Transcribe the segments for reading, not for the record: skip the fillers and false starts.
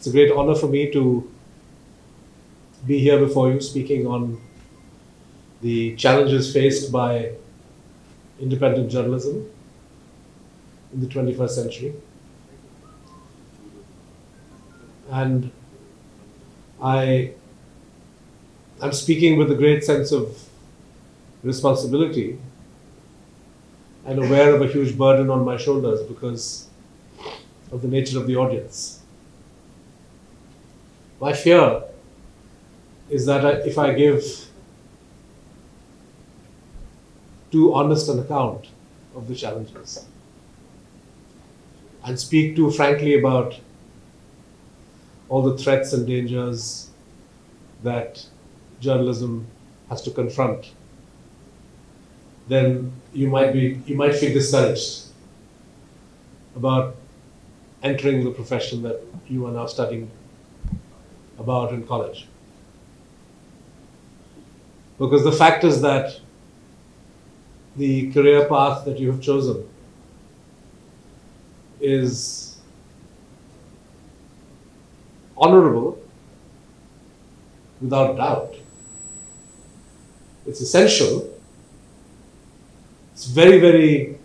It's a great honor for me to be here before you speaking on the challenges faced by independent journalism in the 21st century. And I'm speaking with a great sense of responsibility and aware of a huge burden on my shoulders because of the nature of the audience. My fear is that if I give too honest an account of the challenges and speak too frankly about all the threats and dangers that journalism has to confront, then you might feel discouraged about entering the profession that you are now studying about in college. Because the fact is that the career path that you have chosen is honorable without doubt. It's essential. It's very, very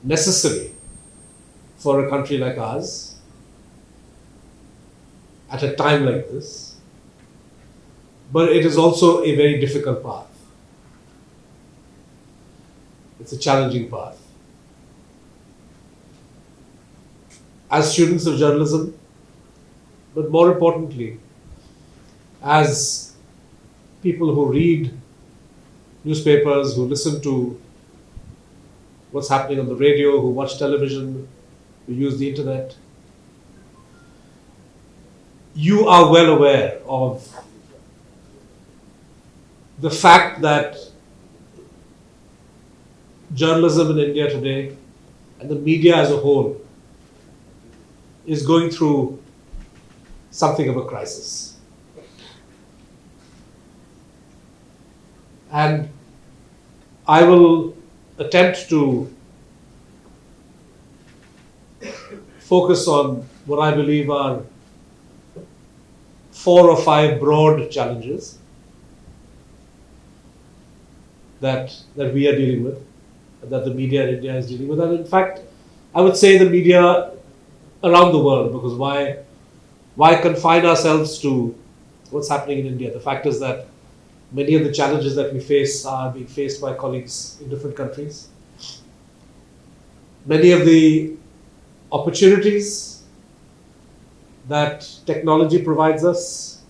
necessary for a country like ours at a time like this. But it is also a very difficult path. It's a challenging path. As students of journalism, but more importantly, as people who read newspapers, who listen to what's happening on the radio, who watch television, who use the internet, you are well aware of the fact that journalism in India today and the media as a whole is going through something of a crisis. And I will attempt to focus on what I believe are 4 or 5 broad challenges that we are dealing with, that the media in India is dealing with. And in fact, I would say the media around the world, because why confine ourselves to what's happening in India? The fact is that many of the challenges that we face are being faced by colleagues in different countries. Many of the opportunities that technology provides us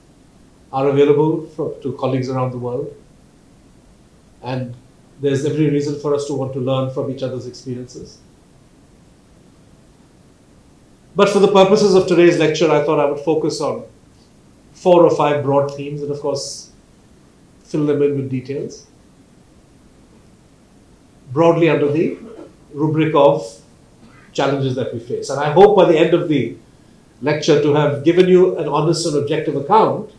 are available to colleagues around the world. And there's every reason for us to want to learn from each other's experiences. But for the purposes of today's lecture, I thought I would focus on 4 or 5 broad themes and of course fill them in with details. Broadly under the rubric of challenges that we face. And I hope by the end of the lecture to have given you an honest and objective account,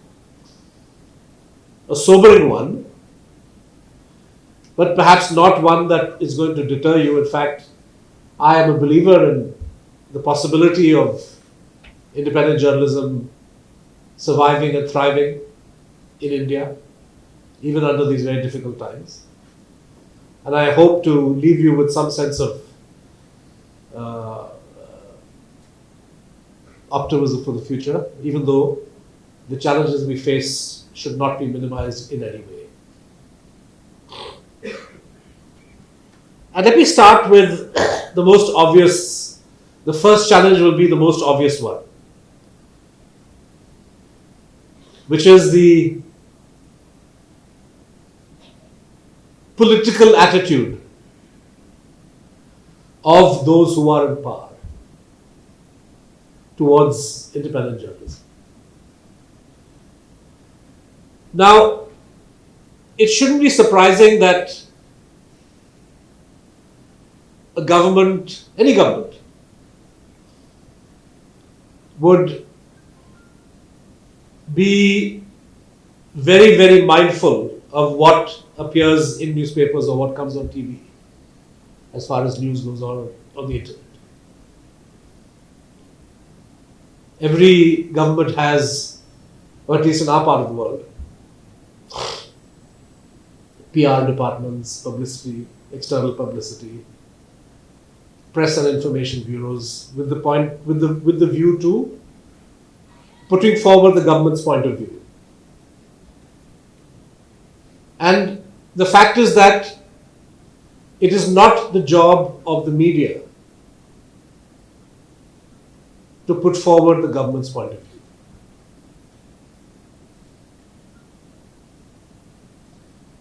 a sobering one, but perhaps not one that is going to deter you. In fact, I am a believer in the possibility of independent journalism surviving and thriving in India, even under these very difficult times. And I hope to leave you with some sense of optimism for the future, even though the challenges we face should not be minimized in any way. And let me start with the most obvious. The first challenge will be the most obvious one, which is the political attitude of those who are in power towards independent journalism. Now, it shouldn't be surprising that a government, any government, would be very, very mindful of what appears in newspapers or what comes on TV as far as news goes on the internet. every government has, or at least in our part of the world, PR departments, publicity, external publicity, press and information bureaus, with the view to putting forward the government's point of view. And the fact is that it is not the job of the media to put forward the government's point of view.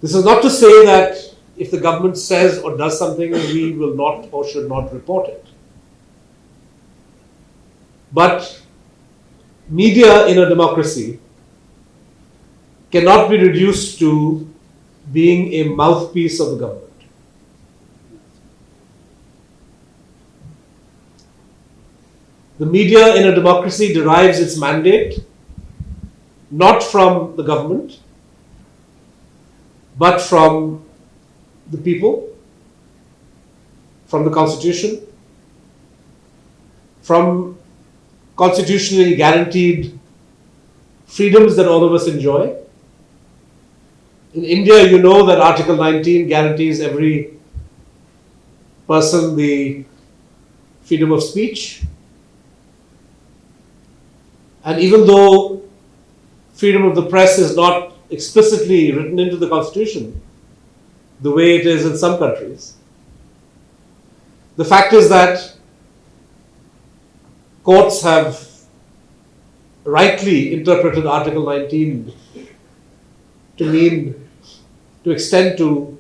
This is not to say that if the government says or does something, we will not or should not report it. But media in a democracy cannot be reduced to being a mouthpiece of the government. The media in a democracy derives its mandate not from the government, but from the people, from the Constitution, from constitutionally guaranteed freedoms that all of us enjoy. In India, you know that Article 19 guarantees every person the freedom of speech. And even though freedom of the press is not explicitly written into the Constitution, the way it is in some countries, the fact is that courts have rightly interpreted Article 19 to extend to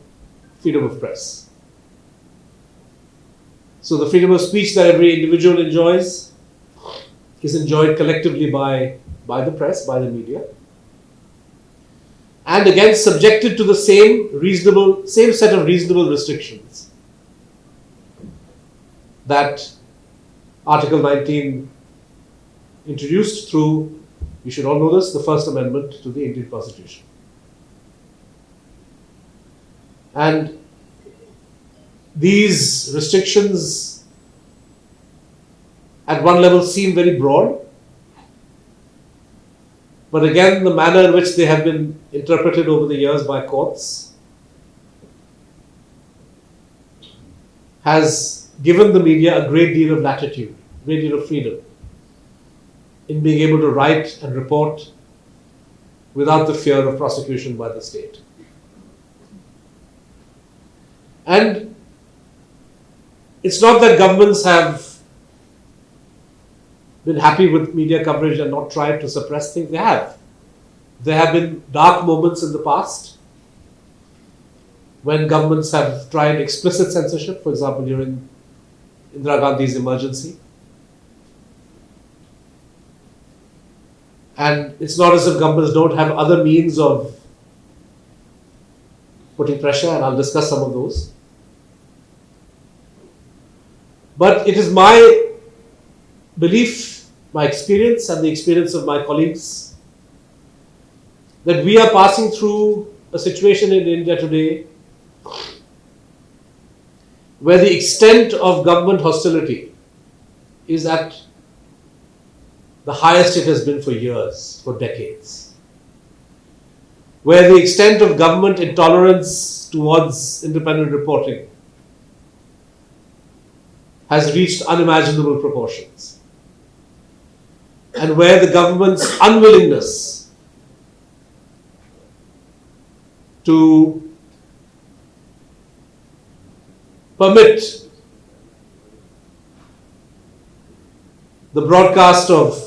freedom of press. So the freedom of speech that every individual enjoys is enjoyed collectively by the press, by the media, and again subjected to the same set of reasonable restrictions that Article 19 introduced through, you should all know this, the First Amendment to the Indian Constitution. And these restrictions at one level seem very broad, but again the manner in which they have been interpreted over the years by courts has given the media a great deal of latitude, a great deal of freedom in being able to write and report without the fear of prosecution by the state. And it's not that governments have been happy with media coverage and not tried to suppress things. They have. There have been dark moments in the past when governments have tried explicit censorship, for example, during Indira Gandhi's emergency. And it's not as if governments don't have other means of putting pressure, and I'll discuss some of those. But it is my belief, my experience, and the experience of my colleagues that we are passing through a situation in India today where the extent of government hostility is at the highest it has been for years, for decades. Where the extent of government intolerance towards independent reporting has reached unimaginable proportions. And where the government's unwillingness to permit the broadcast of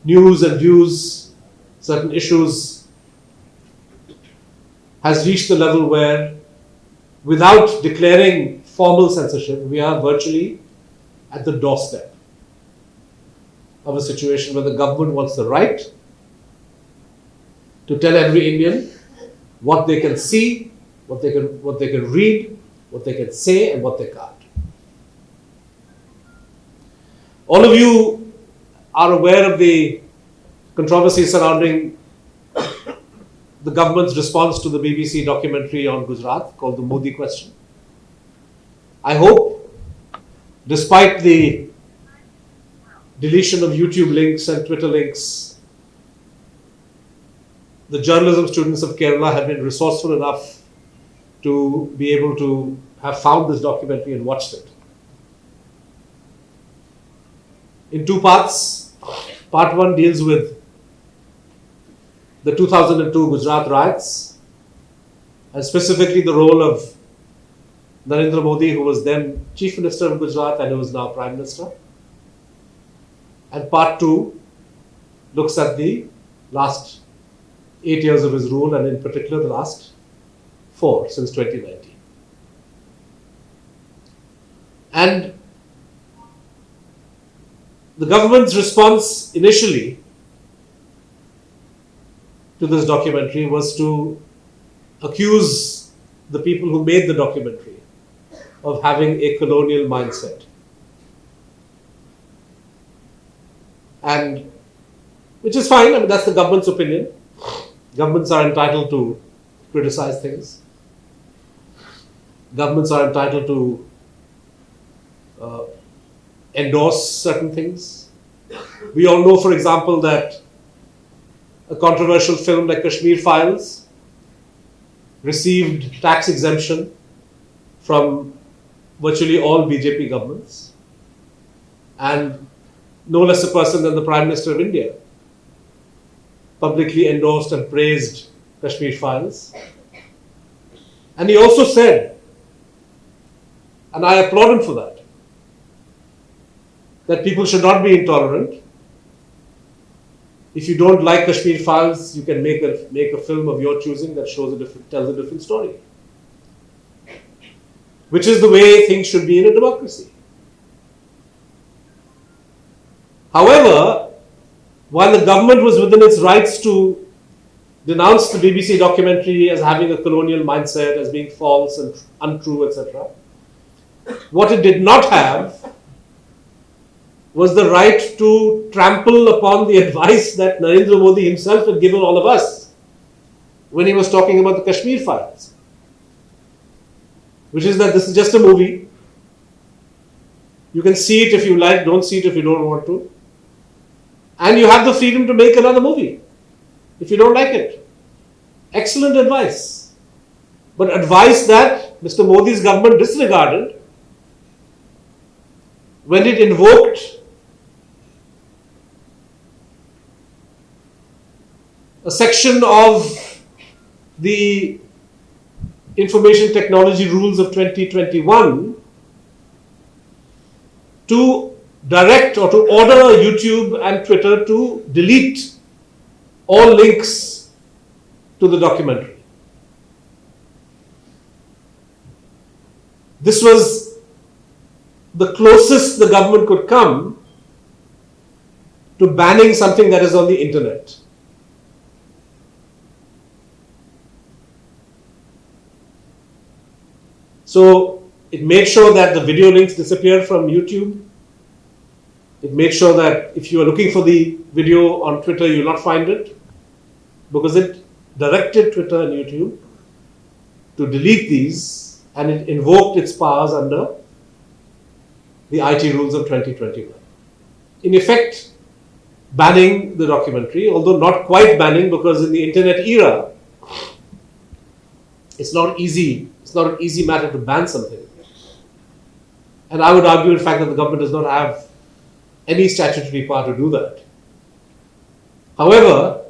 news and views, certain issues, has reached the level where, without declaring formal censorship, we are virtually at the doorstep of a situation where the government wants the right to tell every Indian what they can see, what they can read, what they can say, and what they can't. All of you are aware of the controversy surrounding the government's response to the BBC documentary on Gujarat called the Modi Question. I hope, despite the deletion of YouTube links and Twitter links, the journalism students of Kerala have been resourceful enough to be able to have found this documentary and watched it. In two parts. Part one deals with the 2002 Gujarat riots, and specifically the role of Narendra Modi, who was then Chief Minister of Gujarat and who is now Prime Minister. And part two looks at the last 8 years of his rule, and in particular the last 4 since 2019. And the government's response initially to this documentary was to accuse the people who made the documentary of having a colonial mindset. And which is fine, I mean, that's the government's opinion. Governments are entitled to criticize things. Governments are entitled to endorse certain things. We all know, for example, that a controversial film like Kashmir Files received tax exemption from virtually all BJP governments, and no less a person than the Prime Minister of India publicly endorsed and praised Kashmir Files. And he also said, and I applaud him for that people should not be intolerant. If you don't like Kashmir Files, you can make a film of your choosing that tells a different story. Which is the way things should be in a democracy. However, while the government was within its rights to denounce the BBC documentary as having a colonial mindset, as being false and untrue, etc., what it did not have was the right to trample upon the advice that Narendra Modi himself had given all of us when he was talking about the Kashmir Files, which is that this is just a movie. You can see it if you like, don't see it if you don't want to. And you have the freedom to make another movie if you don't like it. Excellent advice. But advice that Mr. Modi's government disregarded when it invoked a section of the Information Technology Rules of 2021 to direct or to order YouTube and Twitter to delete all links to the documentary. This was the closest the government could come to banning something that is on the internet. So it made sure that the video links disappeared from YouTube. It made sure that if you are looking for the video on Twitter, you will not find it, because it directed Twitter and YouTube to delete these, and it invoked its powers under the IT rules of 2021. In effect, banning the documentary, although not quite banning, because in the internet era, it's not an easy matter to ban something. And I would argue, in fact, that the government does not have any statutory power to do that. However,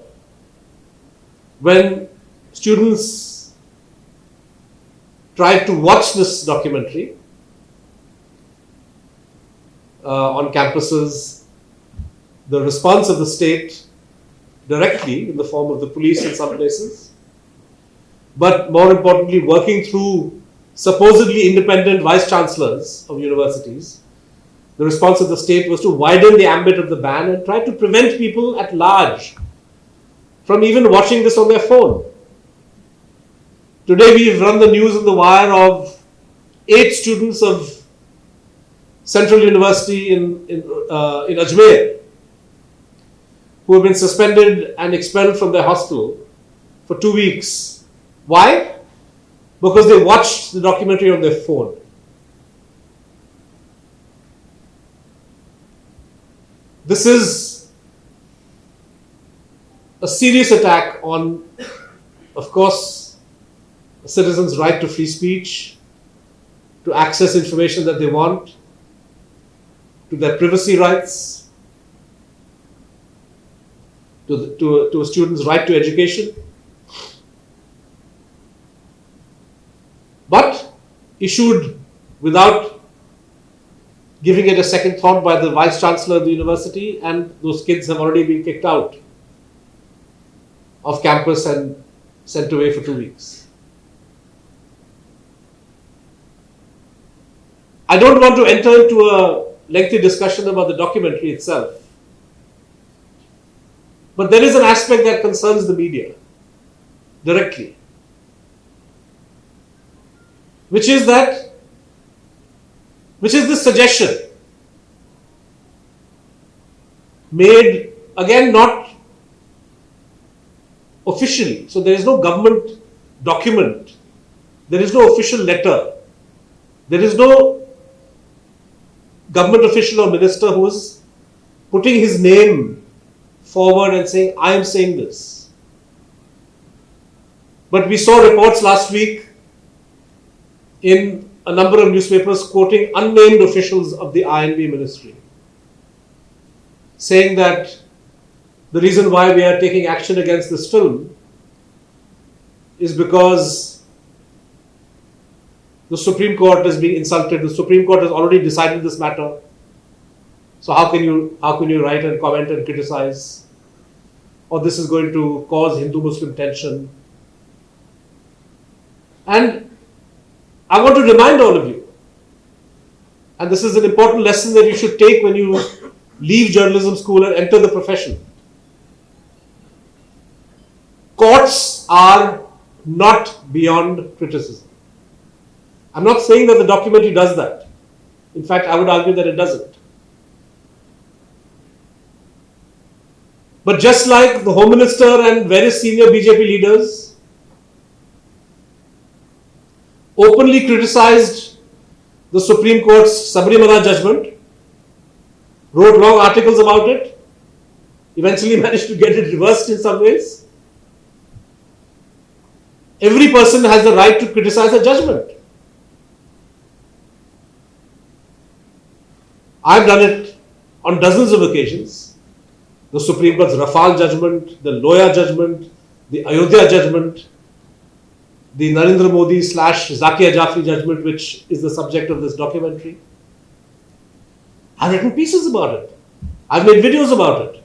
when students tried to watch this documentary on campuses, the response of the state directly in the form of the police in some places, but more importantly, working through supposedly independent vice chancellors of universities, the response of the state was to widen the ambit of the ban and try to prevent people at large from even watching this on their phone. Today we've run the news on the wire of 8 students of Central University in Ajmer who have been suspended and expelled from their hostel for 2 weeks. Why? Because they watched the documentary on their phone. This is a serious attack on, of course, a citizen's right to free speech, to access information that they want, to their privacy rights, to a student's right to education. But issued without giving it a second thought by the Vice Chancellor of the university, and those kids have already been kicked out of campus and sent away for 2 weeks. I don't want to enter into a lengthy discussion about the documentary itself, but there is an aspect that concerns the media directly, which is this suggestion made, again, not officially. So there is no government document, there is no official letter, there is no government official or minister who is putting his name forward and saying, I am saying this. But we saw reports last week in a number of newspapers quoting unnamed officials of the INB ministry, saying that the reason why we are taking action against this film is because the Supreme Court is being insulted. The Supreme Court has already decided this matter. So how can you write and comment and criticize? Or this is going to cause Hindu-Muslim tension. And I want to remind all of you, and this is an important lesson that you should take when you leave journalism school and enter the profession. Courts are not beyond criticism. I'm not saying that the documentary does that. In fact, I would argue that it doesn't. But just like the Home Minister and various senior BJP leaders openly criticized the Supreme Court's Sabrimala judgment, wrote long articles about it, eventually managed to get it reversed in some ways. Every person has the right to criticize a judgment. I've done it on dozens of occasions. The Supreme Court's Rafale judgment, the Loya judgment, the Ayodhya judgment, the Narendra Modi / Zakia Jafri judgment, which is the subject of this documentary. I've written pieces about it. I've made videos about it.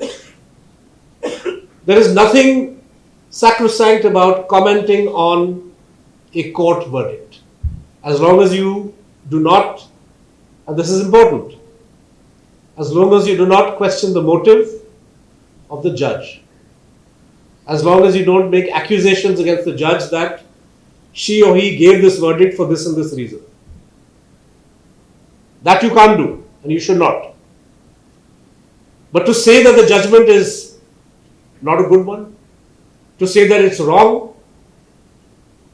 There is nothing sacrosanct about commenting on a court verdict. As long as you do not, and this is important, as long as you do not question the motive of the judge, as long as you don't make accusations against the judge that she or he gave this verdict for this and this reason. That you can't do, and you should not. But to say that the judgment is not a good one, to say that it's wrong,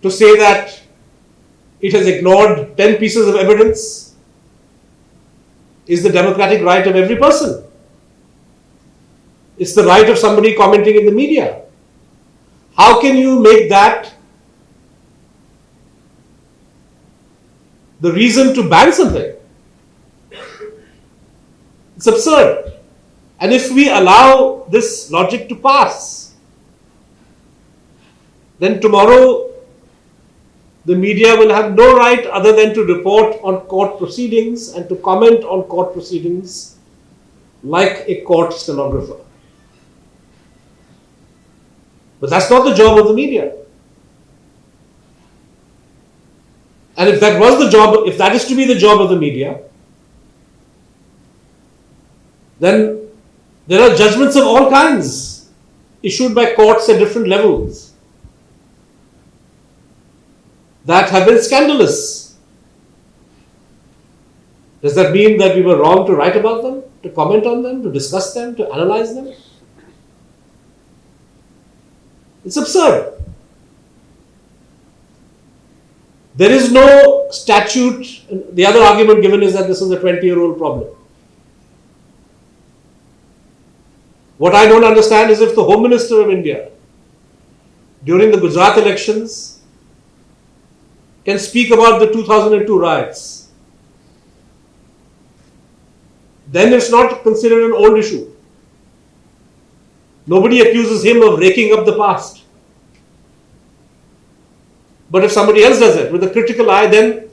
to say that it has ignored 10 pieces of evidence, is the democratic right of every person. It's the right of somebody commenting in the media. How can you make that the reason to ban something? It's absurd. And if we allow this logic to pass, then tomorrow the media will have no right other than to report on court proceedings and to comment on court proceedings like a court stenographer. But that's not the job of the media. And if that was the job, if that is to be the job of the media, then there are judgments of all kinds issued by courts at different levels that have been scandalous. Does that mean that we were wrong to write about them, to comment on them, to discuss them, to analyze them? It's absurd. There is no statute. The other argument given is that this is a 20-year-old problem. What I don't understand is if the Home Minister of India, during the Gujarat elections, can speak about the 2002 riots, then it's not considered an old issue. Nobody accuses him of raking up the past. But if somebody else does it with a critical eye, then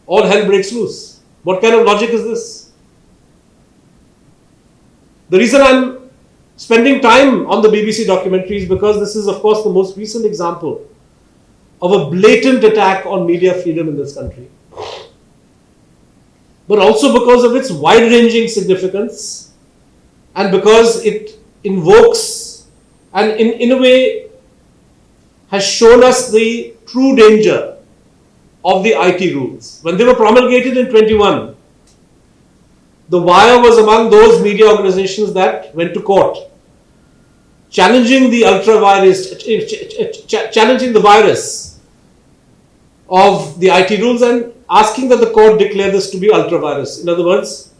all hell breaks loose. What kind of logic is this? The reason I'm spending time on the BBC documentary is because this is, of course, the most recent example of a blatant attack on media freedom in this country. But also because of its wide-ranging significance and because it invokes and in a way has shown us the true danger of the IT rules. When they were promulgated in 21, the Wire was among those media organizations that went to court, challenging the challenging the virus of the IT rules and asking that the court declare this to be ultra virus. In other words,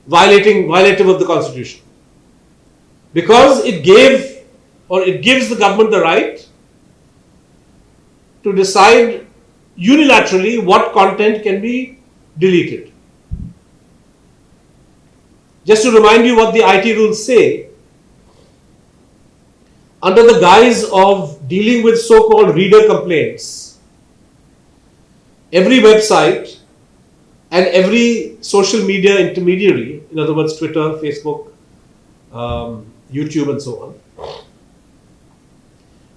violative of the Constitution. Because it gives the government the right to decide unilaterally what content can be deleted. Just to remind you what the IT rules say, under the guise of dealing with so-called reader complaints, every website and every social media intermediary, in other words, Twitter, Facebook, YouTube and so on,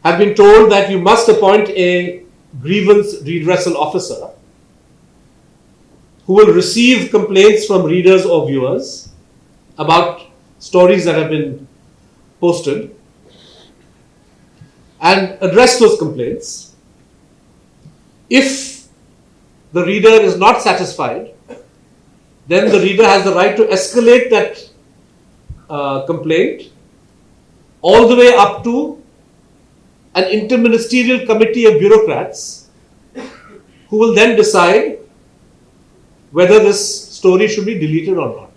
have been told that you must appoint a grievance redressal officer who will receive complaints from readers or viewers about stories that have been posted and address those complaints. If the reader is not satisfied, then the reader has the right to escalate that complaint all the way up to an interministerial committee of bureaucrats who will then decide whether this story should be deleted or not.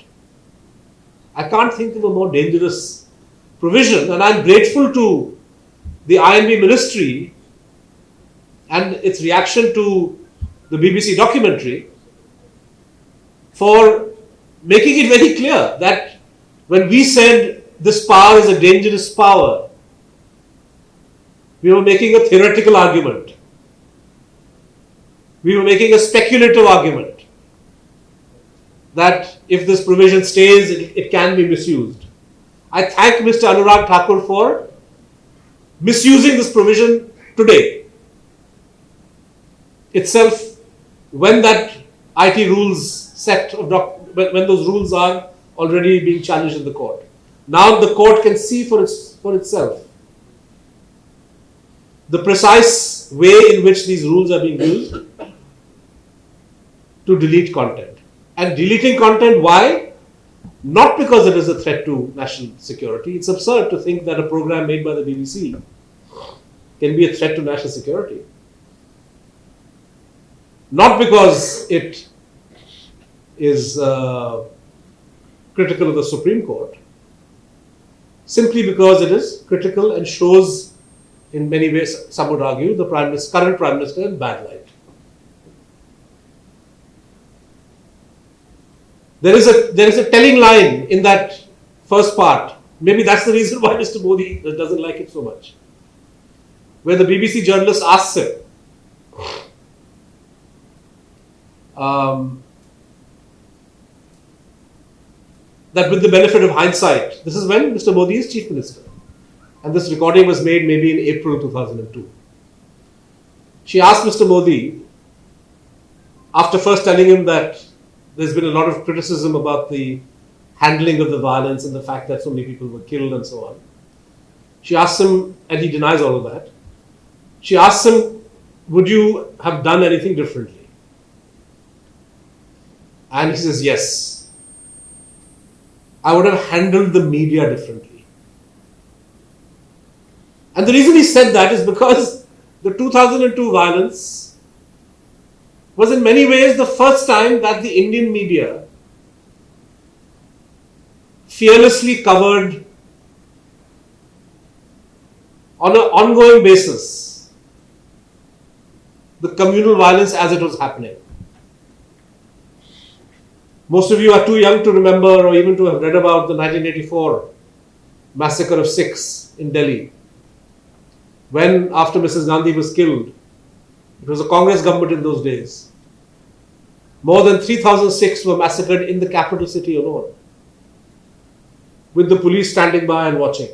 I can't think of a more dangerous provision, and I'm grateful to the IMB ministry and its reaction to the BBC documentary for making it very clear that when we said this power is a dangerous power, we were making a theoretical argument. We were making a speculative argument that if this provision stays, it can be misused. I thank Mr. Anurag Thakur for misusing this provision today. Itself, when that IT rules set of when those rules are already being challenged in the court. Now the court can see for itself the precise way in which these rules are being used to delete content. And deleting content, why? Not because it is a threat to national security. It's absurd to think that a program made by the BBC can be a threat to national security. Not because it is critical of the Supreme Court, simply because it is critical and shows, in many ways, some would argue, the current Prime Minister in bad light. There is a telling line in that first part. Maybe that's the reason why Mr. Modi doesn't like it so much. Where the BBC journalist asks him, that with the benefit of hindsight, this is when Mr. Modi is Chief Minister. And this recording was made maybe in April 2002. She asked Mr. Modi, after first telling him that there's been a lot of criticism about the handling of the violence and the fact that so many people were killed and so on. She asks him, and he denies all of that. She asks him, would you have done anything differently? And he says, yes. I would have handled the media differently. And the reason he said that is because the 2002 violence was in many ways the first time that the Indian media fearlessly covered on an ongoing basis the communal violence as it was happening. Most of you are too young to remember or even to have read about the 1984 massacre of Sikhs in Delhi, when after Mrs. Gandhi was killed, it was a Congress government in those days, more than 3,000 Sikhs were massacred in the capital city alone, with the police standing by and watching,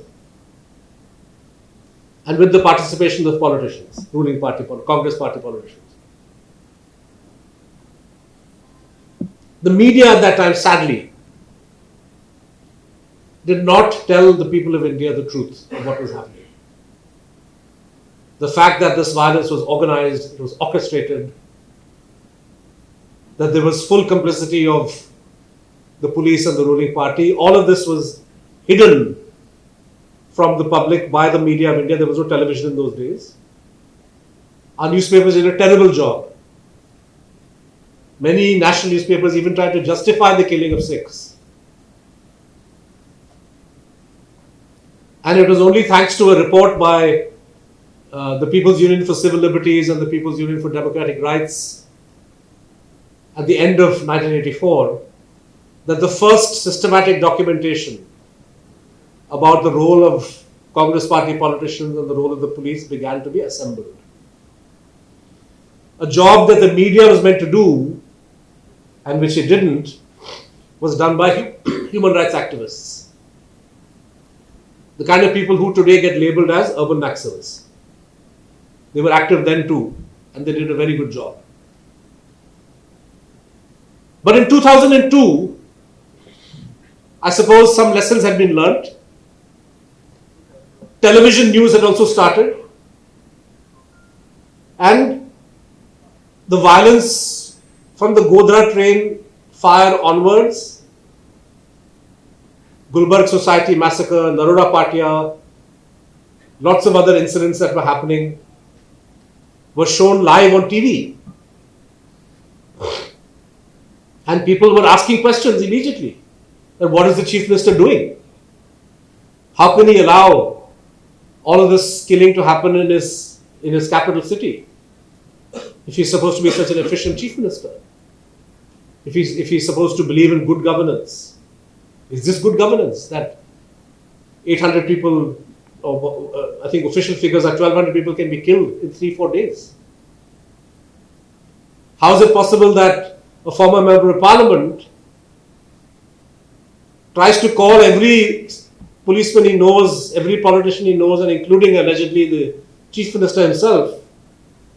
and with the participation of politicians, ruling party, Congress party politicians. The media at that time, sadly, did not tell the people of India the truth of what was happening. The fact that this violence was organized, it was orchestrated, that there was full complicity of the police and the ruling party, all of this was hidden from the public by the media of India. There was no television in those days. Our newspapers did a terrible job. Many national newspapers even tried to justify the killing of Sikhs. And it was only thanks to a report by the People's Union for Civil Liberties and the People's Union for Democratic Rights at the end of 1984 that the first systematic documentation about the role of Congress party politicians and the role of the police began to be assembled. A job that the media was meant to do, and which it didn't, was done by human rights activists. The kind of people who today get labeled as urban Naxals. They were active then too, and they did a very good job. But in 2002, I suppose some lessons had been learnt. Television news had also started. And the violence from the Godhra train fire onwards, Gulbarg Society massacre, Naroda Patia, lots of other incidents that were happening, were shown live on TV. And people were asking questions immediately. And what is the Chief Minister doing? How can he allow all of this killing to happen in his capital city? If he's supposed to be such an efficient Chief Minister? If he's supposed to believe in good governance? Is this good governance that 800 people, or I think official figures are 1,200 people can be killed in 3-4 days? How is it possible that a former member of parliament tries to call every policeman he knows, every politician he knows, and including allegedly the Chief Minister himself,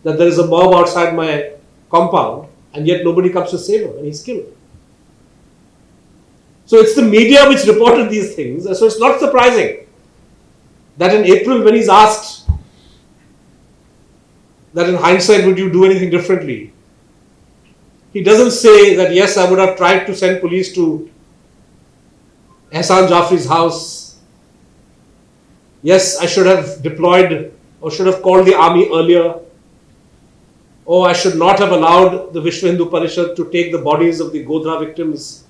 that there is a mob outside my compound, and yet nobody comes to save him and he's killed? So it's the media which reported these things, and so it's not surprising that in April, when he's asked that in hindsight would you do anything differently, he doesn't say that yes, I would have tried to send police to Ehsan Jafri's house. Yes, I should have deployed or should have called the army earlier. Or I should not have allowed the Vishwa Hindu Parishad to take the bodies of the Godhra victims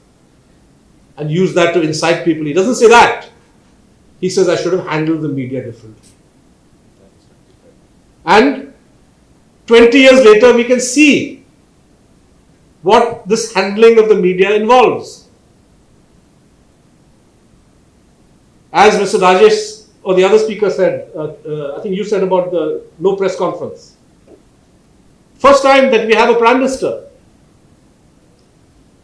and use that to incite people. He doesn't say that. He says I should have handled the media differently. And 20 years later, we can see what this handling of the media involves. As Mr. Rajesh or the other speaker said, I think you said about the no press conference. First time that we have a Prime Minister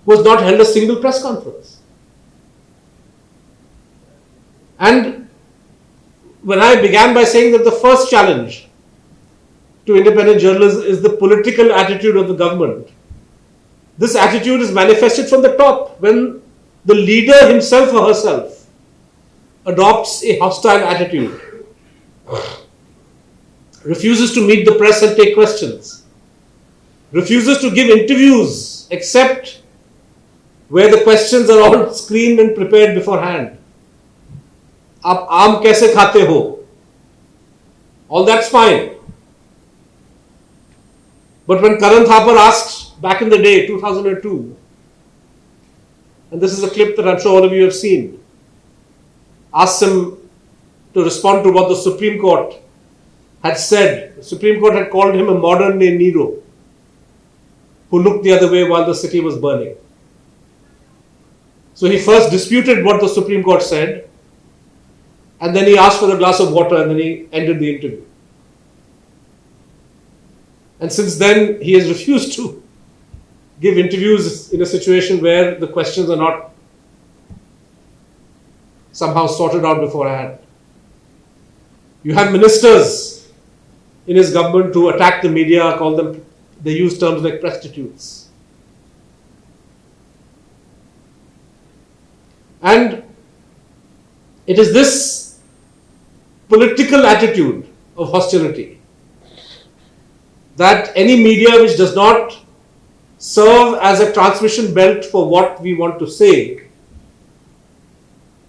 who has not held a single press conference. And when I began by saying that the first challenge to independent journalism is the political attitude of the government, this attitude is manifested from the top when the leader himself or herself adopts a hostile attitude, refuses to meet the press and take questions, refuses to give interviews except where the questions are all screened and prepared beforehand. Aap aam kaise khate ho? All that's fine. But when Karan Thapar asked back in the day, 2002, and this is a clip that I'm sure all of you have seen, asked him to respond to what the Supreme Court had said. The Supreme Court had called him a modern day Nero who looked the other way while the city was burning. So he first disputed what the Supreme Court said, and then he asked for a glass of water, and then he ended the interview. And since then, he has refused to give interviews in a situation where the questions are not somehow sorted out beforehand. You have ministers in his government who attack the media, they use terms like prostitutes. And it is this political attitude of hostility that any media which does not serve as a transmission belt for what we want to say,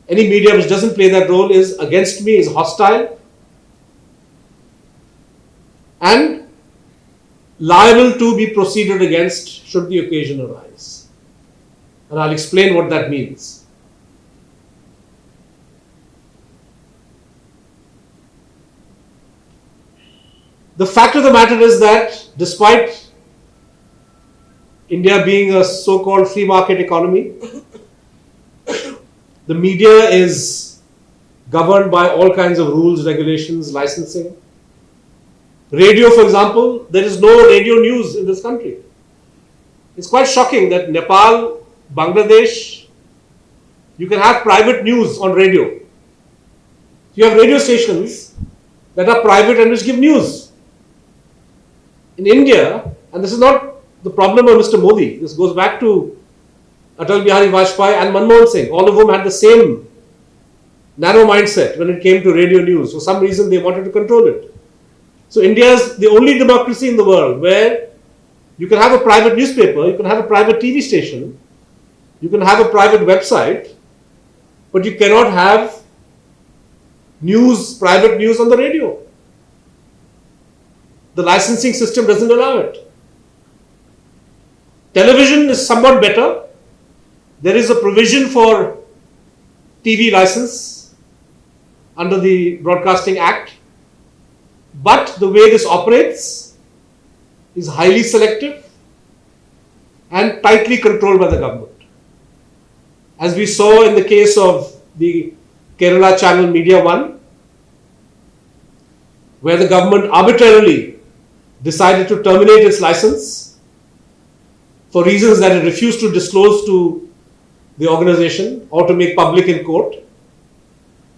any media which doesn't play that role is against me, is hostile, and liable to be proceeded against should the occasion arise. And I'll explain what that means. The fact of the matter is that despite India being a so-called free market economy, the media is governed by all kinds of rules, regulations, licensing. Radio, for example, there is no radio news in this country. It's quite shocking that Nepal, Bangladesh, you can have private news on radio. You have radio stations that are private and which give news. In India, and this is not the problem of Mr. Modi, this goes back to Atal Bihari Vajpayee and Manmohan Singh, all of whom had the same narrow mindset when it came to radio news. For some reason, they wanted to control it. So India is the only democracy in the world where you can have a private newspaper, you can have a private TV station, you can have a private website, but you cannot have news, private news on the radio. The licensing system doesn't allow it. Television is somewhat better. There is a provision for TV license under the Broadcasting Act. But the way this operates is highly selective and tightly controlled by the government. As we saw in the case of the Kerala channel Media One, where the government arbitrarily decided to terminate its license for reasons that it refused to disclose to the organization or to make public in court.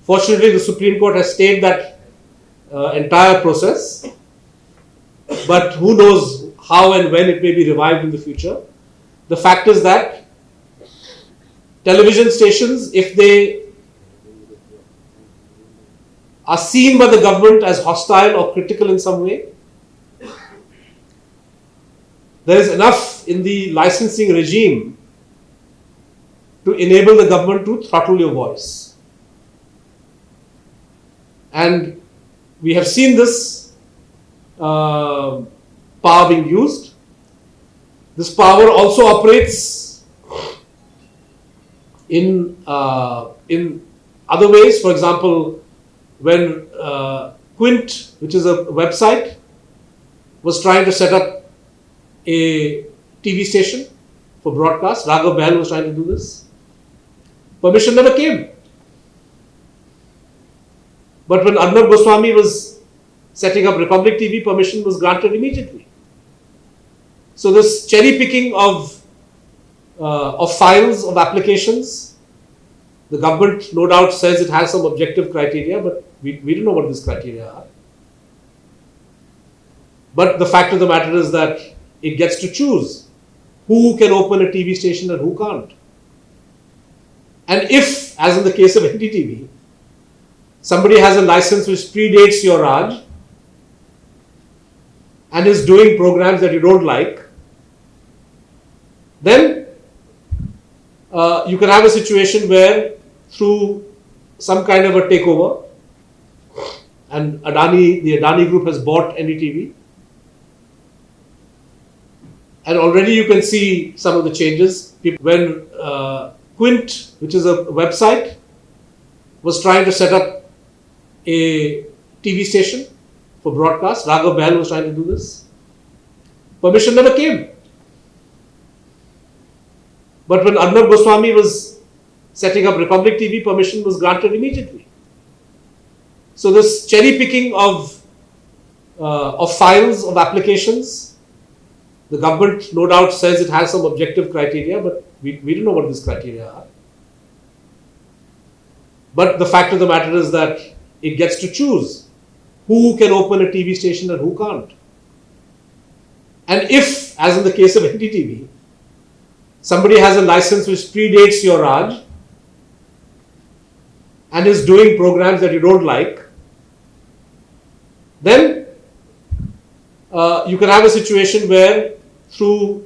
Fortunately, the Supreme Court has stayed that entire process, but who knows how and when it may be revived in the future. The fact is that television stations, if they are seen by the government as hostile or critical in some way, there is enough in the licensing regime to enable the government to throttle your voice. And we have seen this power being used. This power also operates in other ways. For example, when Quint, which is a website, was trying to set up a TV station for broadcast, Raghav Behal was trying to do this. Permission never came. But when Arnab Goswami was setting up Republic TV, permission was granted immediately. So this cherry picking of files, of applications, the government no doubt says it has some objective criteria, but we don't know what these criteria are. But the fact of the matter is that it gets to choose who can open a TV station and who can't. And if, as in the case of NDTV, somebody has a license which predates your Raj and is doing programs that you don't like, then you can have a situation where through some kind of a takeover, and the Adani group has bought NDTV, and already you can see some of the changes. When Quint, which is a website, was trying to set up a TV station for broadcast. Raghav Bahl was trying to do this. Permission never came. But when Arnab Goswami was setting up Republic TV, permission was granted immediately. So this cherry picking of files, of applications, the government no doubt says it has some objective criteria, but we don't know what these criteria are. But the fact of the matter is that it gets to choose who can open a TV station and who can't. And if, as in the case of NDTV, somebody has a license which predates your Raj and is doing programs that you don't like, then you can have a situation where through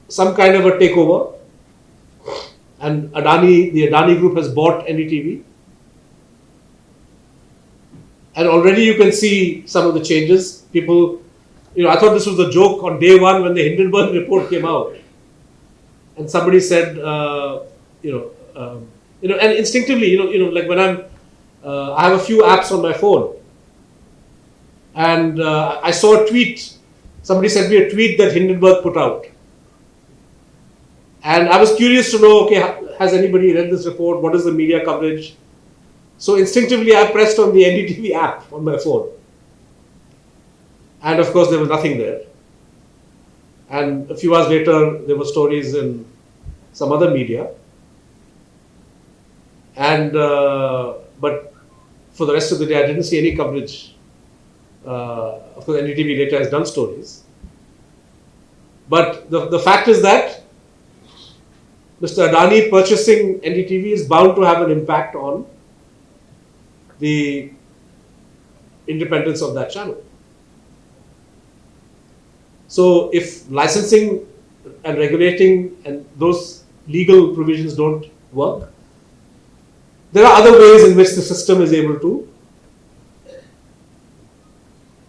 some kind of a takeover, and the Adani group has bought NDTV, and already you can see some of the changes. People, I thought this was a joke on day one when the Hindenburg report came out. And somebody said, and instinctively, like when I have a few apps on my phone, and I saw a tweet. Somebody sent me a tweet that Hindenburg put out, and I was curious to know, okay, has anybody read this report? What is the media coverage? So instinctively, I pressed on the NDTV app on my phone, and of course, there was nothing there. And a few hours later, there were stories in some other media. And but for the rest of the day, I didn't see any coverage. Of course, NDTV later has done stories. But the fact is that Mr. Adani purchasing NDTV is bound to have an impact on the independence of that channel. So if licensing and regulating and those legal provisions don't work, there are other ways in which the system is able to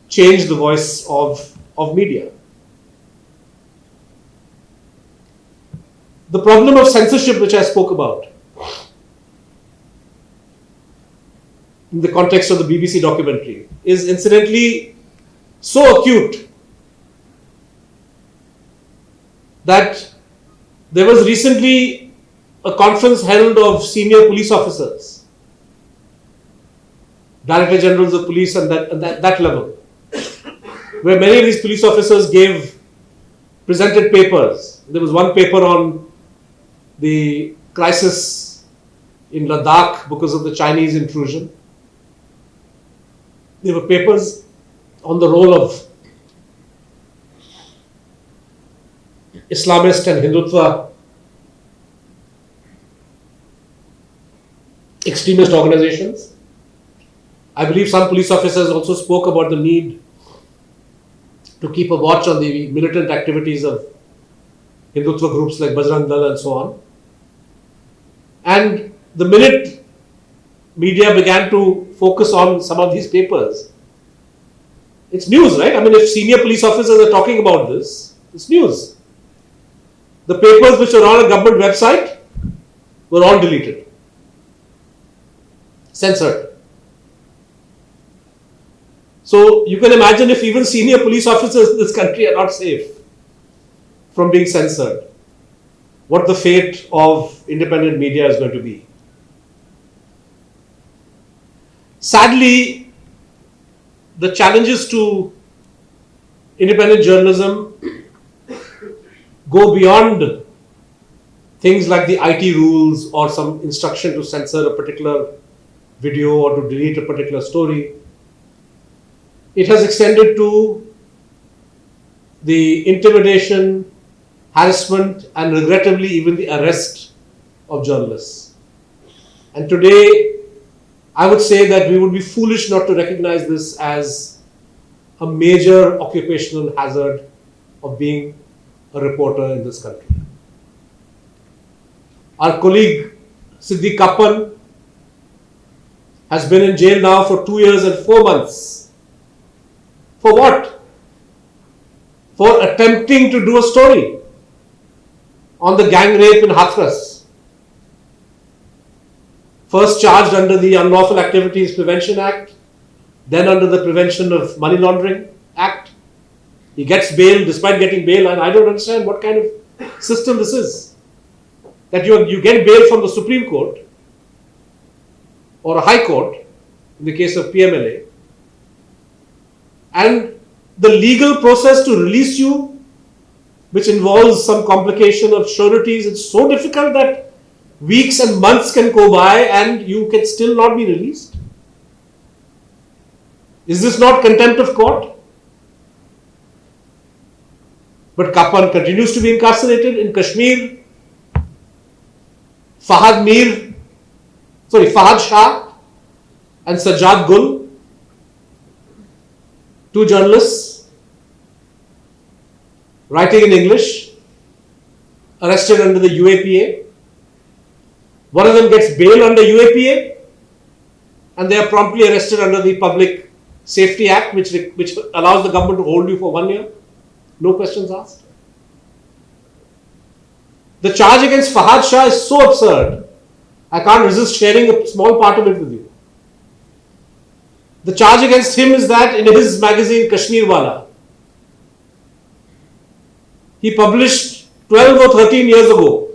change the voice of media. The problem of censorship, which I spoke about in the context of the BBC documentary, is incidentally so acute that there was recently a conference held of senior police officers, Director Generals of Police and that level, where many of these police officers presented papers. There was one paper on the crisis in Ladakh because of the Chinese intrusion. There were papers on the role of Islamist and Hindutva extremist organizations. I believe some police officers also spoke about the need to keep a watch on the militant activities of Hindutva groups like Bajrang Dal and so on. And the minute media began to focus on some of these papers, it's news, right? I mean, if senior police officers are talking about this, it's news. The papers which are on a government website were all deleted, censored. So you can imagine if even senior police officers in this country are not safe from being censored, what the fate of independent media is going to be. Sadly, the challenges to independent journalism go beyond things like the IT rules or some instruction to censor a particular video or to delete a particular story. It has extended to the intimidation, harassment, and regrettably even the arrest of journalists. And today, I would say that we would be foolish not to recognize this as a major occupational hazard of being a reporter in this country. Our colleague Siddiq Kappan has been in jail now for 2 years and 4 months. For what? For attempting to do a story on the gang rape in Hathras. First charged under the Unlawful Activities Prevention Act, then under the Prevention of Money Laundering Act. He gets bail despite getting bail, and I don't understand what kind of system this is. That you get bail from the Supreme Court or a High Court, in the case of PMLA, and the legal process to release you, which involves some complication of sureties, it's so difficult that weeks and months can go by and you can still not be released. Is this not contempt of court? But Kapan continues to be incarcerated. In Kashmir, Fahad Shah and Sajjad Gul, two journalists writing in English, arrested under the UAPA. One of them gets bail under UAPA and they are promptly arrested under the Public Safety Act, which allows the government to hold you for 1 year. No questions asked. The charge against Fahad Shah is so absurd, I can't resist sharing a small part of it with you. The charge against him is that in his magazine Kashmir Wala, he published 12 or 13 years ago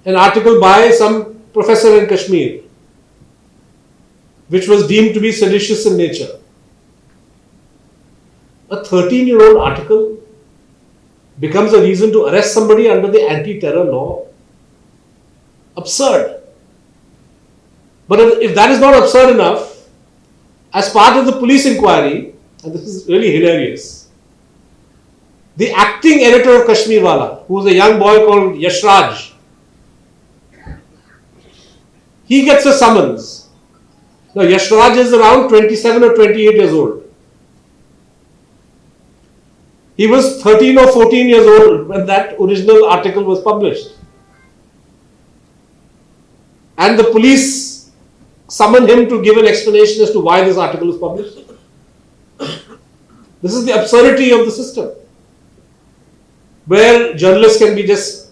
an article by some professor in Kashmir, which was deemed to be seditious in nature. A 13-year-old article becomes a reason to arrest somebody under the anti-terror law. Absurd. But if that is not absurd enough, as part of the police inquiry, and this is really hilarious, the acting editor of Kashmir Wala, who was a young boy called Yashraj, he gets a summons. Now Yashraj is around 27 or 28 years old. He was 13 or 14 years old when that original article was published. And the police summoned him to give an explanation as to why this article was published. This is the absurdity of the system, where journalists can be just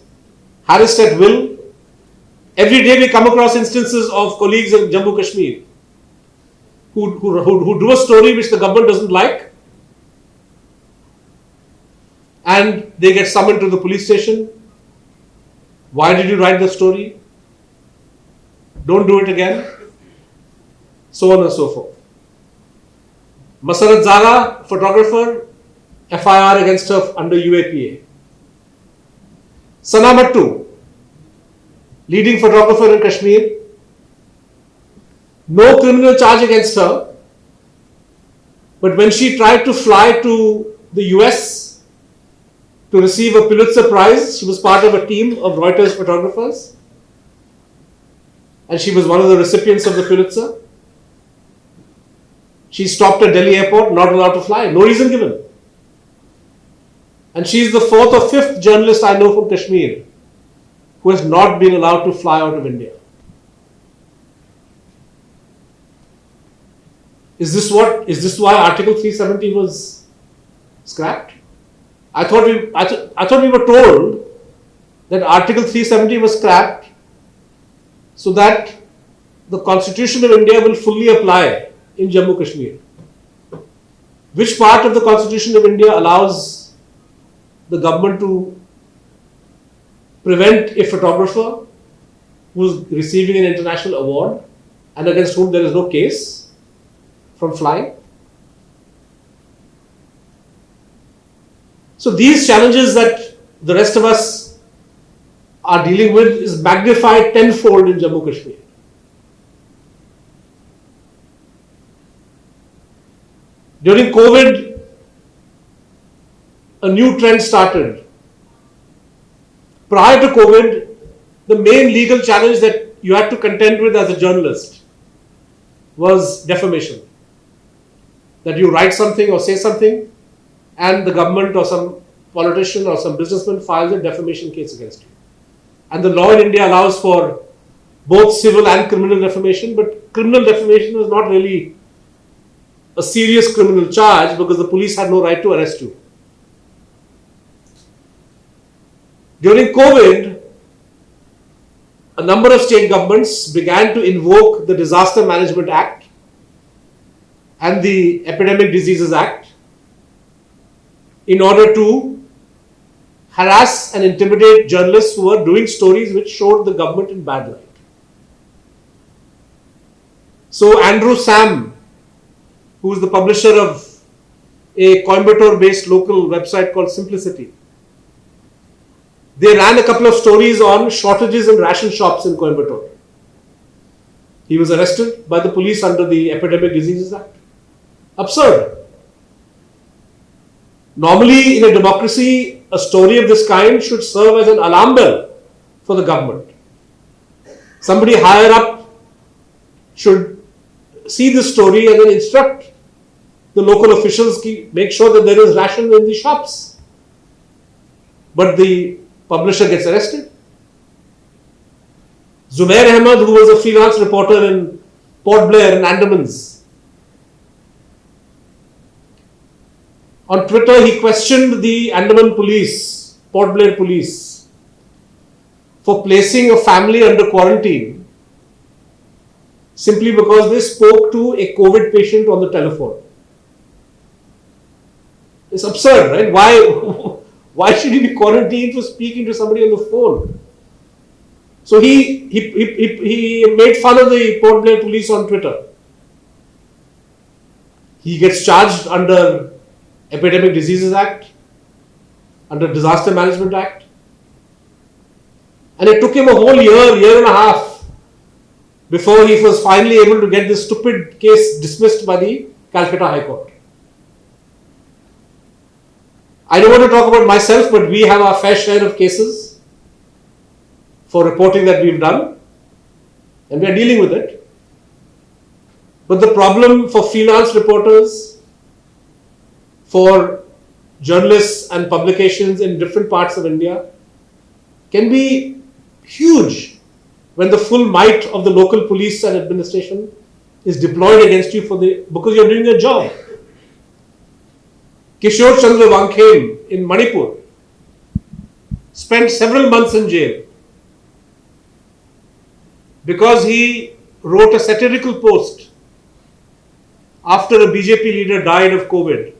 harassed at will. Every day we come across instances of colleagues in Jammu Kashmir who do a story which the government doesn't like, and they get summoned to the police station. Why did you write the story? Don't do it again. So on and so forth. Masarat Zara, photographer, FIR against her under UAPA. Sana Mattu, leading photographer in Kashmir, no criminal charge against her, but when she tried to fly to the US to receive a Pulitzer Prize, she was part of a team of Reuters photographers, and she was one of the recipients of the Pulitzer. She stopped at Delhi airport, not allowed to fly, no reason given. And she is the fourth or fifth journalist I know from Kashmir who has not been allowed to fly out of India. Is this why Article 370 was scrapped? I thought we were told that Article 370 was scrapped so that the Constitution of India will fully apply in Jammu Kashmir. Which part of the Constitution of India allows the government to prevent a photographer who is receiving an international award and against whom there is no case from flying? So these challenges that the rest of us are dealing with is magnified tenfold in Jammu Kashmir. During COVID, a new trend started. Prior to COVID, the main legal challenge that you had to contend with as a journalist was defamation. That you write something or say something, and the government or some politician or some businessman files a defamation case against you. And the law in India allows for both civil and criminal defamation, but criminal defamation was not really a serious criminal charge because the police had no right to arrest you. During COVID, a number of state governments began to invoke the Disaster Management Act and the Epidemic Diseases Act in order to harass and intimidate journalists who were doing stories which showed the government in bad light. So Andrew Sam, who is the publisher of a Coimbatore-based local website called Simplicity, they ran a couple of stories on shortages in ration shops in Coimbatore. He was arrested by the police under the Epidemic Diseases Act. Absurd. Normally, in a democracy, a story of this kind should serve as an alarm bell for the government. Somebody higher up should see this story and then instruct the local officials to make sure that there is ration in the shops. But the publisher gets arrested. Zubair Ahmed, who was a freelance reporter in Port Blair and Andamans, on Twitter he questioned the Andaman police, Port Blair police, for placing a family under quarantine simply because they spoke to a COVID patient on the telephone. It's absurd, right? Why should he be quarantined for speaking to somebody on the phone? So he made fun of the Port Blair police on Twitter. He gets charged under Epidemic Diseases Act, under Disaster Management Act. And it took him a whole year and a half before he was finally able to get this stupid case dismissed by the Calcutta High Court. I don't want to talk about myself, but we have our fair share of cases for reporting that we've done, and we are dealing with it. But the problem for freelance reporters, for journalists and publications in different parts of India can be huge when the full might of the local police and administration is deployed against you because you're doing your job. Kishore Chandra Wangkhem in Manipur spent several months in jail because he wrote a satirical post after a BJP leader died of COVID,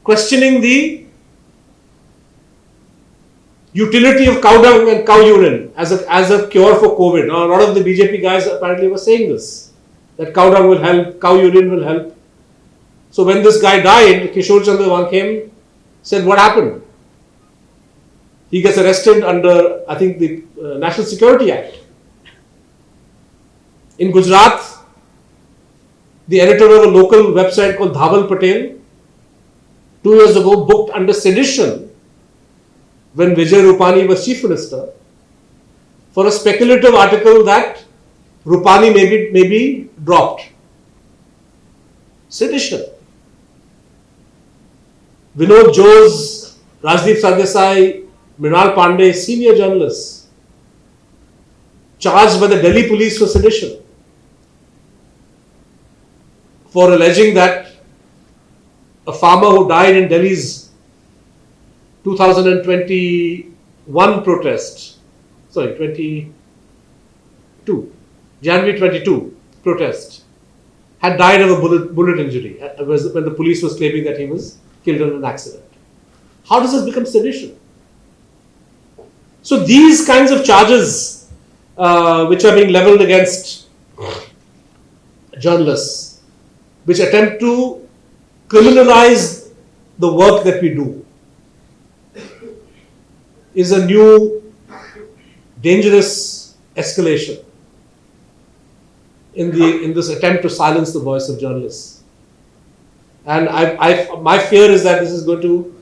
questioning the utility of cow dung and cow urine as a cure for COVID. Now, a lot of the BJP guys apparently were saying this, that cow dung will help, cow urine will help. So when this guy died, Kishore Chandra Wangkhem said, what happened? He gets arrested under, I think, the National Security Act. In Gujarat, the editor of a local website called Dhaval Patel 2 years ago booked under sedition when Vijay Rupani was Chief Minister for a speculative article that Rupani may be dropped. Sedition. Vinod Jose, Rajdeep Sardesai, Mrinal Pandey, senior journalists, charged by the Delhi police for sedition, for alleging that a farmer who died in Delhi's 2021 protest, January 22 protest, had died of a bullet injury when the police was claiming that he was killed in an accident. How does this become sedition? So these kinds of charges which are being leveled against journalists, which attempt to criminalize the work that we do, is a new dangerous escalation in this attempt to silence the voice of journalists. And my fear is that this is going to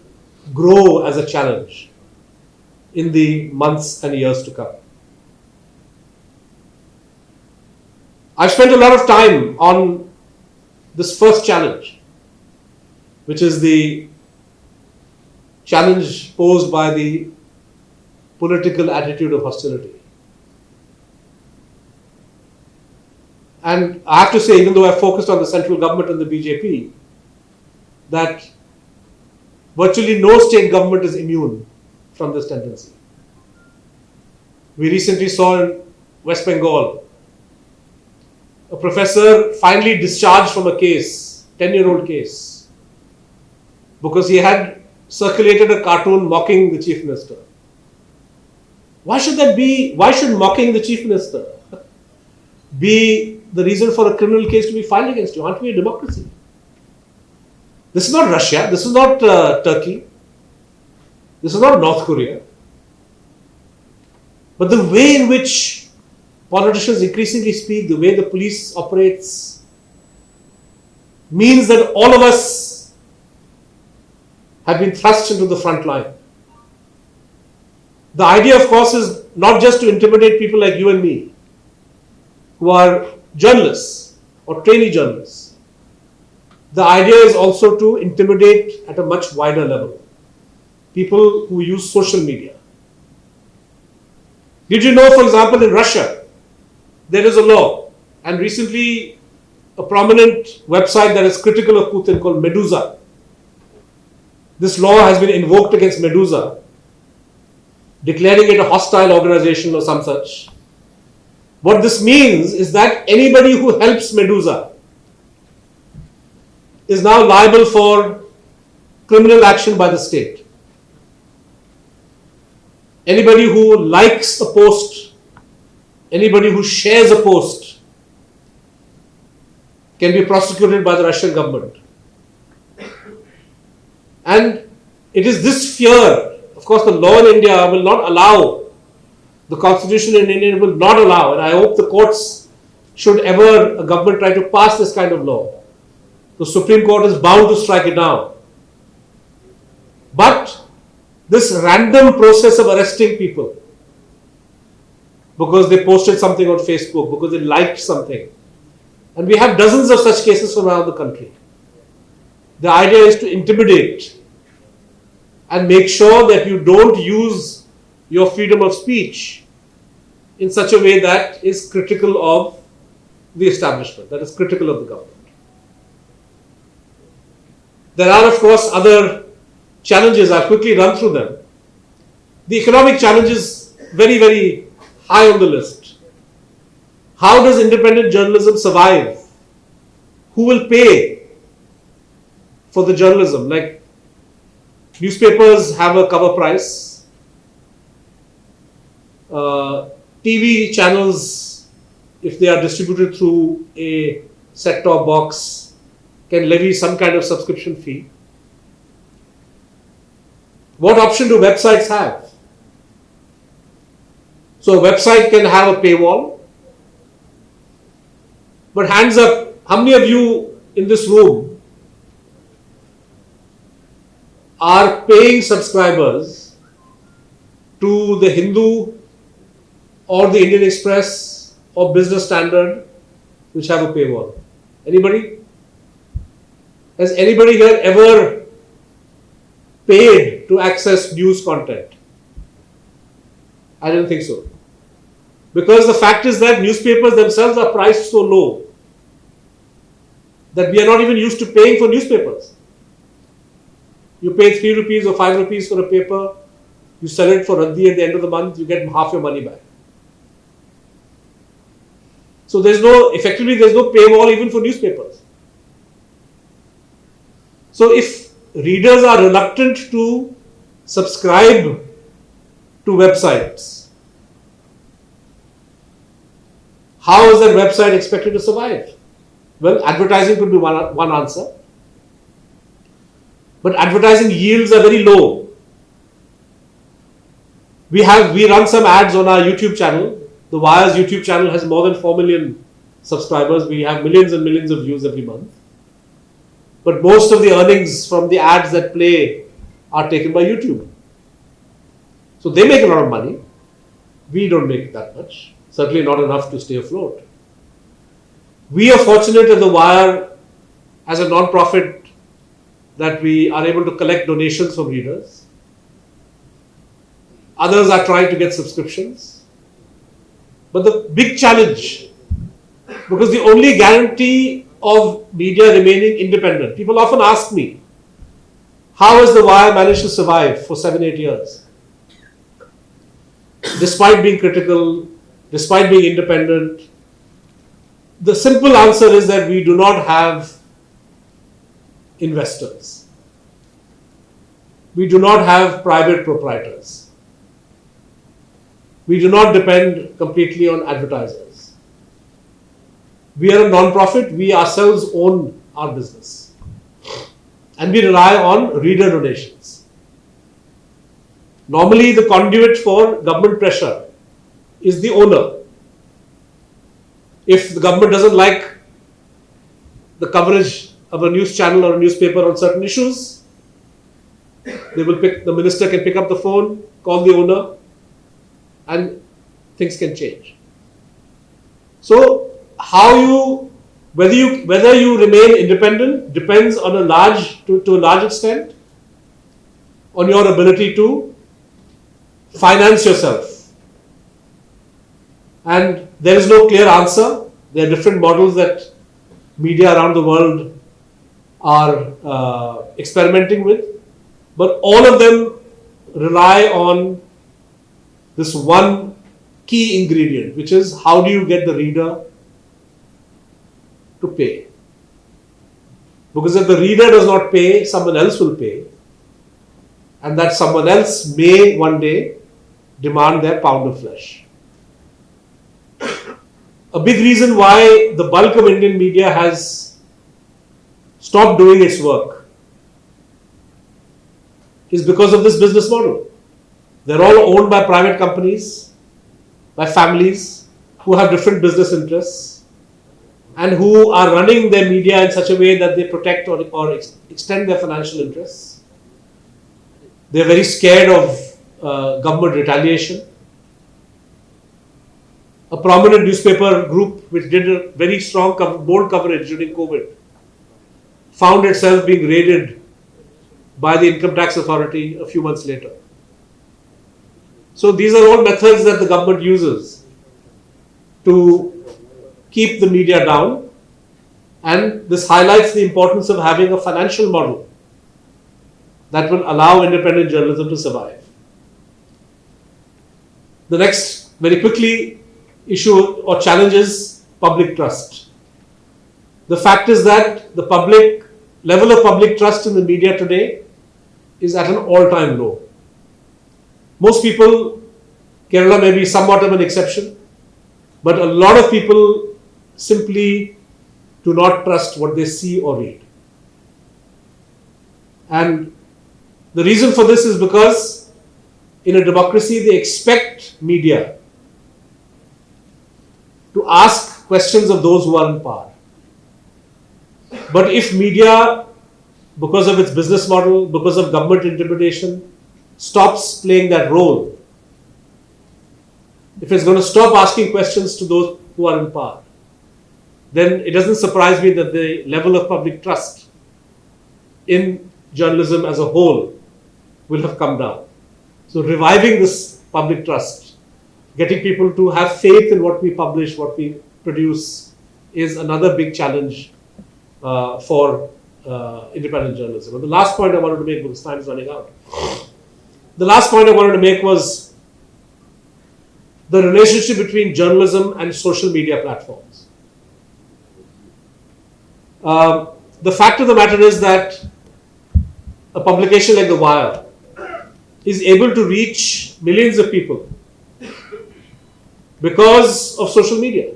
grow as a challenge in the months and years to come. I've spent a lot of time on this first challenge, which is the challenge posed by the political attitude of hostility. And I have to say, even though I focused on the central government and the BJP, that virtually no state government is immune from this tendency. We recently saw in West Bengal a professor finally discharged from a case, 10-year-old case, because he had circulated a cartoon mocking the chief minister. Why should that be? Why should mocking the chief minister be the reason for a criminal case to be filed against you? Aren't we a democracy? This is not Russia. This is not Turkey. This is not North Korea. But the way in which politicians increasingly speak, the way the police operates, means that all of us have been thrust into the front line. The idea, of course, is not just to intimidate people like you and me, who are journalists or trainee journalists. The idea is also to intimidate at a much wider level people who use social media. Did you know, for example, in Russia, there is a law, and recently a prominent website that is critical of Putin called Medusa. This law has been invoked against Medusa, declaring it a hostile organization or some such. What this means is that anybody who helps Medusa is now liable for criminal action by the state. Anybody who likes a post, anybody who shares a post can be prosecuted by the Russian government. And it is this fear, of course the law in India will not allow, the constitution in India will not allow, and I hope the courts, should ever a government try to pass this kind of law, the Supreme Court is bound to strike it down. But this random process of arresting people because they posted something on Facebook, because they liked something, and we have dozens of such cases from around the country. The idea is to intimidate and make sure that you don't use your freedom of speech in such a way that is critical of the establishment, that is critical of the government. There are, of course, other challenges. I'll quickly run through them. The economic challenge is very, very high on the list. How does independent journalism survive? Who will pay for the journalism? Like, newspapers have a cover price. TV channels, if they are distributed through a set-top box, can levy some kind of subscription fee. What option do websites have? So a website can have a paywall. But hands up, how many of you in this room are paying subscribers to the Hindu or the Indian Express or Business Standard, which have a paywall? Anybody? Has anybody here ever paid to access news content? I don't think so. Because the fact is that newspapers themselves are priced so low that we are not even used to paying for newspapers. You pay 3 rupees or 5 rupees for a paper, you sell it for Raddi at the end of the month, you get half your money back. So effectively there's no paywall even for newspapers. So if readers are reluctant to subscribe to websites, how is that website expected to survive? Well, advertising could be one answer. But advertising yields are very low. We run some ads on our YouTube channel. The Wire's YouTube channel has more than 4 million subscribers. We have millions and millions of views every month. But most of the earnings from the ads that play are taken by YouTube. So they make a lot of money. We don't make that much. Certainly not enough to stay afloat. We are fortunate at The Wire as a non-profit that we are able to collect donations from readers. Others are trying to get subscriptions. But the big challenge, because the only guarantee of media remaining independent, people often ask me, how has The Wire managed to survive for 7-8 years? despite being critical, despite being independent? The simple answer is that we do not have investors. We do not have private proprietors. We do not depend completely on advertisers. We are a non-profit. We ourselves own our business. And we rely on reader donations. Normally, the conduit for government pressure is the owner. If the government doesn't like the coverage of a news channel or a newspaper on certain issues, the minister can pick up the phone, call the owner, and things can change. So, whether you remain independent depends on to a large extent on your ability to finance yourself. And there is no clear answer. There are different models that media around the world are experimenting with, but all of them rely on this one key ingredient, which is how do you get the reader to pay? Because if the reader does not pay, someone else will pay, and that someone else may one day demand their pound of flesh. A big reason why the bulk of Indian media has stopped doing its work is because of this business model. They're all owned by private companies, by families who have different business interests and who are running their media in such a way that they protect or extend their financial interests. They're very scared of government retaliation. A prominent newspaper group which did a very strong bold coverage during COVID found itself being raided by the income tax authority a few months later. So these are all methods that the government uses to keep the media down, and this highlights the importance of having a financial model that will allow independent journalism to survive. The next, very quickly, issue or challenge is public trust. The fact is that the level of public trust in the media today is at an all-time low. Most people, Kerala may be somewhat of an exception, but a lot of people simply do not trust what they see or read. And the reason for this is because in a democracy they expect media to ask questions of those who are in power. But if media, because of its business model, because of government intimidation, stops playing that role, if it's going to stop asking questions to those who are in power, then it doesn't surprise me that the level of public trust in journalism as a whole will have come down. So reviving this public trust, getting people to have faith in what we publish, what we produce, is another big challenge for independent journalism. And the last point I wanted to make, because time is running out, the last point I wanted to make was the relationship between journalism and social media platforms. The fact of the matter is that a publication like The Wire is able to reach millions of people because of social media.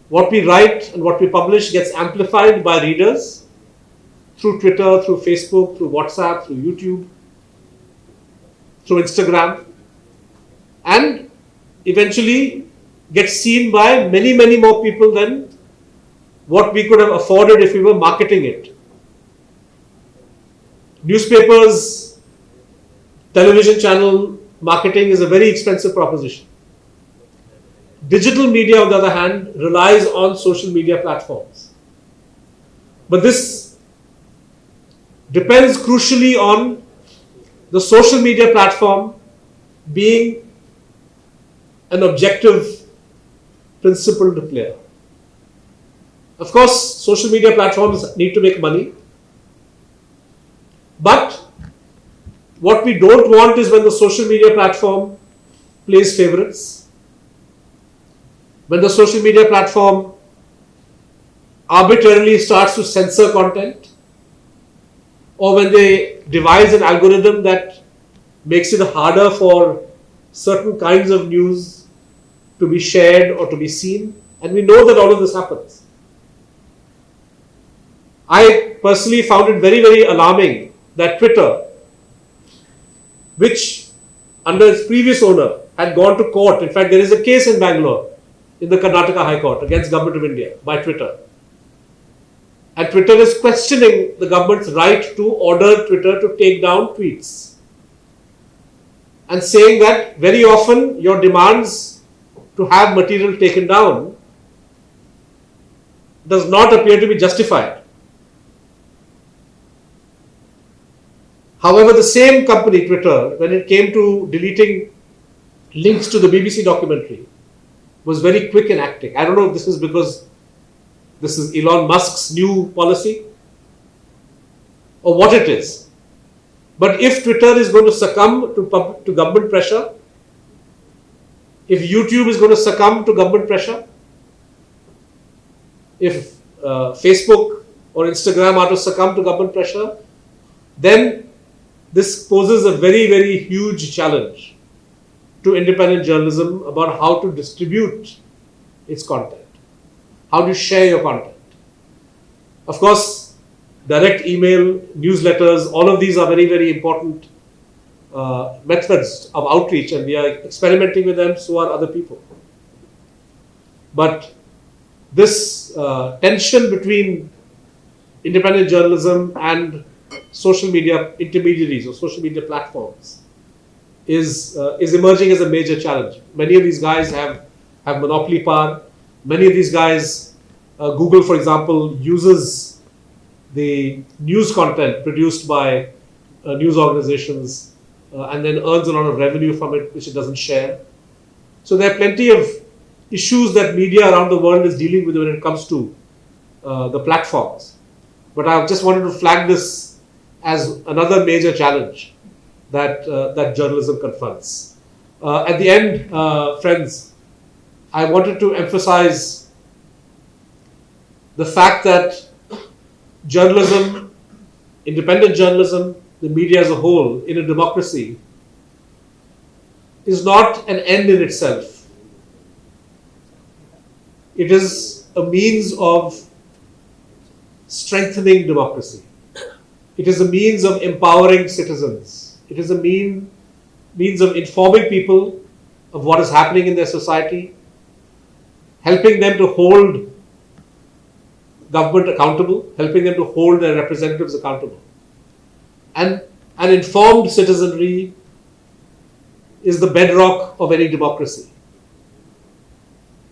What we write and what we publish gets amplified by readers through Twitter, through Facebook, through WhatsApp, through YouTube, through Instagram, and eventually gets seen by many, many more people than what we could have afforded if we were marketing it. Newspapers, television channel marketing is a very expensive proposition. Digital media, on the other hand, relies on social media platforms. But this depends crucially on the social media platform being an objective principled player. Of course, social media platforms need to make money. But what we don't want is when the social media platform plays favorites, when the social media platform arbitrarily starts to censor content, or when they devise an algorithm that makes it harder for certain kinds of news to be shared or to be seen. And we know that all of this happens. I personally found it very, very alarming that Twitter, which under its previous owner had gone to court. In fact, there is a case in Bangalore in the Karnataka High Court against Government of India by Twitter. And Twitter is questioning the government's right to order Twitter to take down tweets. And saying that very often your demands to have material taken down does not appear to be justified. However, the same company, Twitter, when it came to deleting links to the BBC documentary, was very quick in acting. I don't know if this is because this is Elon Musk's new policy or what it is. But if Twitter is going to succumb to government pressure, if YouTube is going to succumb to government pressure, if Facebook or Instagram are to succumb to government pressure, then this poses a very, very huge challenge to independent journalism about how to distribute its content, how to share your content. Of course, direct email, newsletters, all of these are very, very important methods of outreach, and we are experimenting with them, so are other people. But this tension between independent journalism and social media intermediaries or social media platforms is emerging as a major challenge. Many of these guys have monopoly power. Many of these guys, Google, for example, uses the news content produced by news organizations and then earns a lot of revenue from it, which it doesn't share. So there are plenty of issues that media around the world is dealing with when it comes to the platforms. But I just wanted to flag this as another major challenge that journalism confronts. At the end, friends, I wanted to emphasize the fact that journalism, independent journalism, the media as a whole in a democracy is not an end in itself. It is a means of strengthening democracy. It is a means of empowering citizens. It is a means of informing people of what is happening in their society, helping them to hold government accountable, helping them to hold their representatives accountable. And an informed citizenry is the bedrock of any democracy.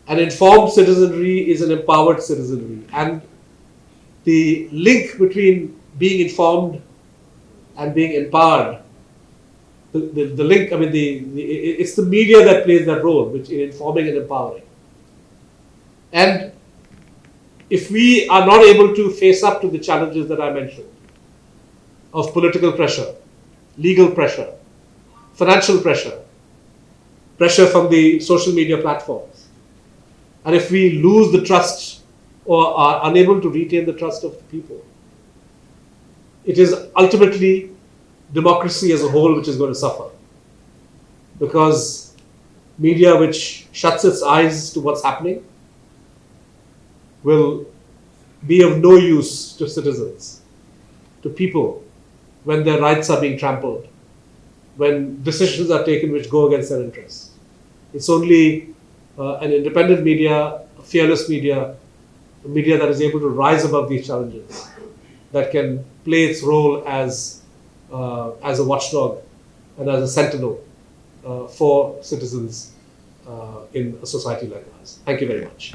An informed citizenry is an empowered citizenry. And the link between being informed and being empowered, the link, it's the media that plays that role, which in informing and empowering. And if we are not able to face up to the challenges that I mentioned, of political pressure, legal pressure, financial pressure, pressure from the social media platforms, and if we lose the trust or are unable to retain the trust of the people, it is ultimately democracy as a whole which is going to suffer. Because media which shuts its eyes to what's happening will be of no use to citizens, to people, when their rights are being trampled, when decisions are taken which go against their interests. It's only an independent media, a fearless media, a media that is able to rise above these challenges, that can play its role as a watchdog and as a sentinel for citizens in a society like ours. Thank you very much.